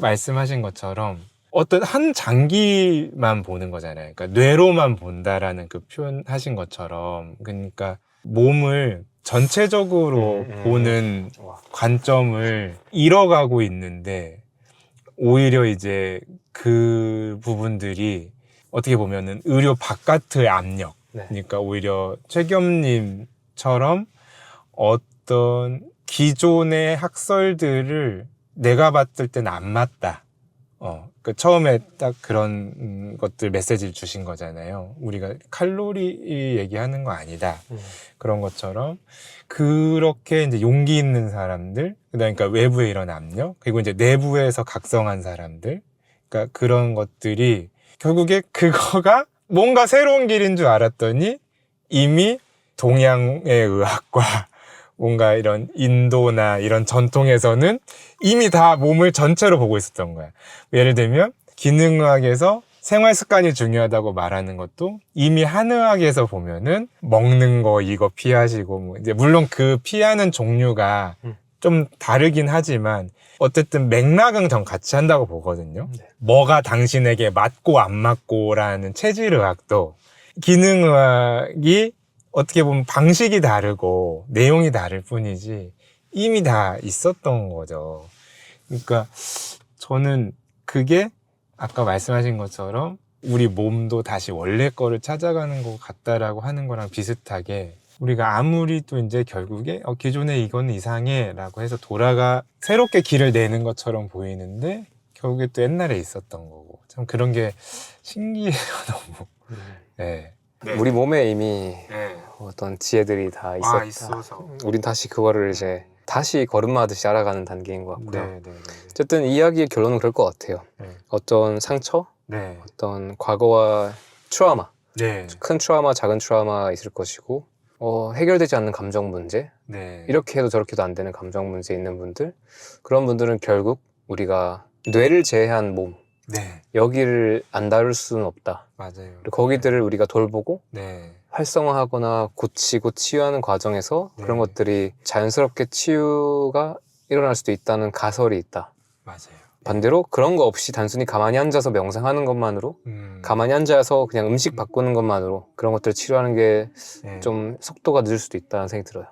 A: 말씀하신 것처럼 어떤 한 장기만 보는 거잖아요. 그러니까 뇌로만 본다라는 그 표현하신 것처럼, 그러니까 몸을 전체적으로 보는 관점을 잃어가고 있는데, 오히려 이제 그 부분들이 어떻게 보면은 의료 바깥의 압력, 그러니까 오히려 최겸님처럼 어떤 기존의 학설들을 내가 봤을 때는 안 맞다. 그 처음에 딱 그런 것들 메시지를 주신 거잖아요. 우리가 칼로리 얘기하는 거 아니다. 그런 것처럼 그렇게 이제 용기 있는 사람들, 그러니까 외부에 이런 압력, 그리고 이제 내부에서 각성한 사람들, 그러니까 그런 것들이 결국에 그거가 뭔가 새로운 길인 줄 알았더니 이미 동양의 의학과 뭔가 이런 인도나 이런 전통에서는 이미 다 몸을 전체로 보고 있었던 거야. 예를 들면 기능의학에서 생활 습관이 중요하다고 말하는 것도 이미 한의학에서 보면은 먹는 거 이거 피하시고 뭐 이제 물론 그 피하는 종류가 좀 다르긴 하지만 어쨌든 맥락은 전 같이 한다고 보거든요. 뭐가 당신에게 맞고 안 맞고라는 체질의학도 기능의학이 어떻게 보면 방식이 다르고 내용이 다를 뿐이지 이미 다 있었던 거죠. 그러니까 저는 그게 아까 말씀하신 것처럼 우리 몸도 다시 원래 거를 찾아가는 것 같다라고 하는 거랑 비슷하게, 우리가 아무리 또 이제 결국에 기존에 이거는 이상해 라고 해서 새롭게 길을 내는 것처럼 보이는데 결국에 또 옛날에 있었던 거고, 참 그런 게 신기해요. 너무. 네.
B: 우리 몸에 이미 어떤 지혜들이 다 있었다.
A: 있어서.
B: 우린 다시 그거를 이제 다시 걸음마듯이 알아가는 단계인 것 같고요.
A: 네.
B: 어쨌든 이야기의 결론은 그럴 것 같아요. 어떤 상처, 어떤 과거와 트라우마, 큰 트라우마, 작은 트라우마 있을 것이고 해결되지 않는 감정 문제,
A: 네.
B: 이렇게 해도 저렇게 해도 안 되는 감정 문제 있는 분들, 그런 분들은 결국 우리가 뇌를 제외한 몸,
A: 네.
B: 여기를 안 다룰 수는 없다.
A: 맞아요.
B: 그리고 거기들을 우리가 돌보고
A: 네.
B: 활성화하거나 고치고 치유하는 과정에서
A: 네.
B: 그런 것들이 자연스럽게 치유가 일어날 수도 있다는 가설이 있다.
A: 맞아요.
B: 반대로 그런 거 없이 단순히 가만히 앉아서 명상하는 것만으로, 가만히 앉아서 그냥 음식 바꾸는 것만으로 그런 것들을 치료하는 게 좀
A: 네.
B: 속도가 늦을 수도 있다는 생각이 들어요.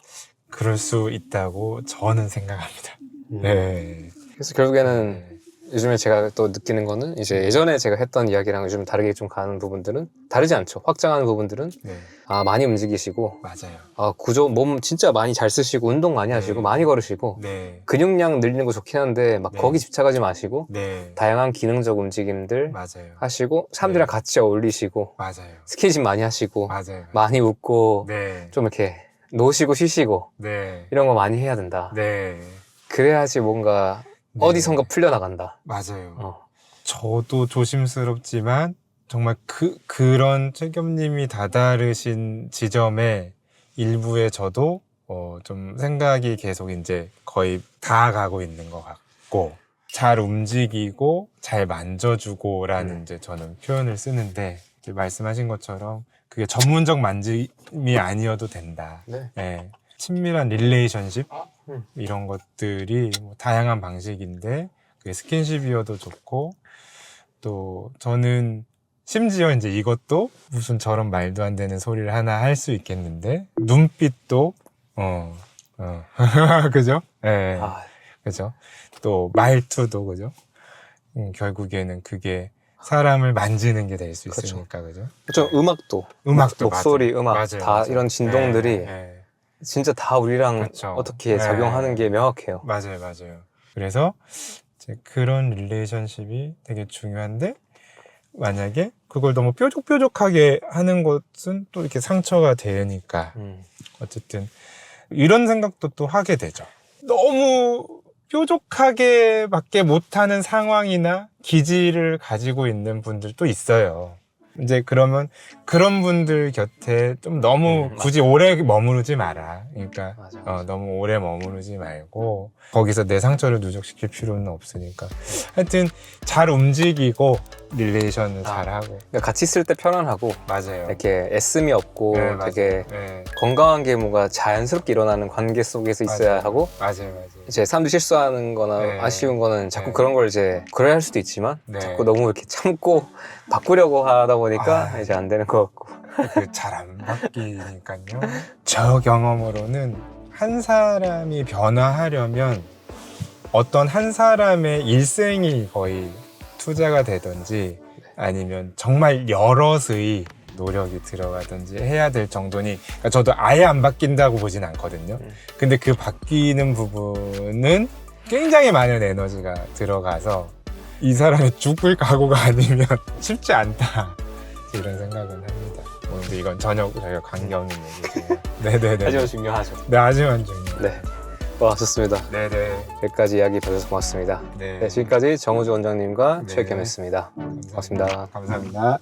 A: 그럴 수 있다고 저는 생각합니다. 네.
B: 그래서 결국에는
A: 네.
B: 요즘에 제가 또 느끼는 거는 이제 예전에 제가 했던 이야기랑 요즘 다르게 좀 가는 부분들은 다르지 않죠. 확장하는 부분들은
A: 네.
B: 많이 움직이시고,
A: 맞아요.
B: 구조 몸 진짜 많이 잘 쓰시고 운동 많이 하시고
A: 네.
B: 많이 걸으시고
A: 네.
B: 근육량 늘리는 거 좋긴 한데 막
A: 네.
B: 거기 집착하지 마시고
A: 네.
B: 다양한 기능적 움직임들
A: 맞아요.
B: 하시고 사람들이랑
A: 네.
B: 같이 어울리시고
A: 맞아요.
B: 스킨십 많이 하시고
A: 맞아요.
B: 많이 웃고
A: 네.
B: 좀 이렇게 노시고 쉬시고
A: 네.
B: 이런 거 많이 해야 된다.
A: 네.
B: 그래야지 뭔가
A: 네.
B: 어디선가 풀려나간다.
A: 맞아요. 저도 조심스럽지만 정말 그런 최겸님이 다다르신 지점에 일부에 저도 좀 생각이 계속 이제 거의 다 가고 있는 것 같고, 잘 움직이고 잘 만져주고라는 이제 저는 표현을 쓰는데, 이제 말씀하신 것처럼 그게 전문적 만짐이 아니어도 된다.
B: 네.
A: 예. 친밀한 릴레이션십 이런 것들이 뭐 다양한 방식인데 그게 스킨십이어도 좋고, 또 저는 심지어 이제 이것도 무슨 저런 말도 안 되는 소리를 하나 할 수 있겠는데, 눈빛도 그죠? 예. 그죠? 또 말투도 그죠? 결국에는 그게 사람을 만지는 게 될 수
B: 그렇죠.
A: 있으니까 그죠?
B: 그렇죠. 음악도
A: 맞아요.
B: 목소리, 음악
A: 맞아요,
B: 다
A: 맞아요.
B: 이런 진동들이
A: 예.
B: 진짜 다 우리랑
A: 그렇죠.
B: 어떻게
A: 예.
B: 작용하는 게 명확해요.
A: 맞아요, 맞아요. 그래서 이제 그런 릴레이션십이 되게 중요한데, 만약에 그걸 너무 뾰족뾰족하게 하는 것은 또 이렇게 상처가 되니까 어쨌든 이런 생각도 또 하게 되죠. 너무 뾰족하게밖에 못하는 상황이나 기질을 가지고 있는 분들도 있어요. 이제 그러면 그런 분들 곁에 좀 너무 굳이 오래 머무르지 마라. 그러니까
B: 맞아.
A: 너무 오래 머무르지 말고 거기서 내 상처를 누적시킬 필요는 없으니까, 하여튼 잘 움직이고 릴레이션을 잘하고.
B: 그러니까 같이 있을 때 편안하고
A: 맞아요.
B: 이렇게 애씀이 없고
A: 네,
B: 되게
A: 네.
B: 건강한 게 뭔가 자연스럽게 일어나는 관계 속에서 있어야
A: 맞아요.
B: 하고,
A: 맞아요.
B: 이제 사람들이 실수하는 거나
A: 네.
B: 아쉬운 거는 자꾸
A: 네.
B: 그런 걸 이제 그래야 할 수도 있지만
A: 네.
B: 자꾸 너무 이렇게 참고 바꾸려고 하다 보니까
A: 아.
B: 이제 안 되는 것 같고.
A: 잘 안 바뀌니까요. 저 경험으로는 한 사람이 변화하려면 어떤 한 사람의 일생이 거의 투자가 되든지 아니면 정말 여럿의 노력이 들어가든지 해야 될 정도니, 그러니까 저도 아예 안 바뀐다고 보진 않거든요. 근데 그 바뀌는 부분은 굉장히 많은 에너지가 들어가서 이 사람이 죽을 각오가 아니면 쉽지 않다, 이런 생각은 합니다. 근데 이건 전혀 저희가 관계없는 얘기지만 네네네.
B: 하지만 중요하죠.
A: 네, 하지만 중요.
B: 네. 와, 좋습니다.
A: 네네.
B: 여기까지 이야기 봐주셔서 고맙습니다.
A: 네.
B: 네, 지금까지 정우주 원장님과
A: 네.
B: 최겸이었습니다. 고맙습니다.
A: 감사합니다.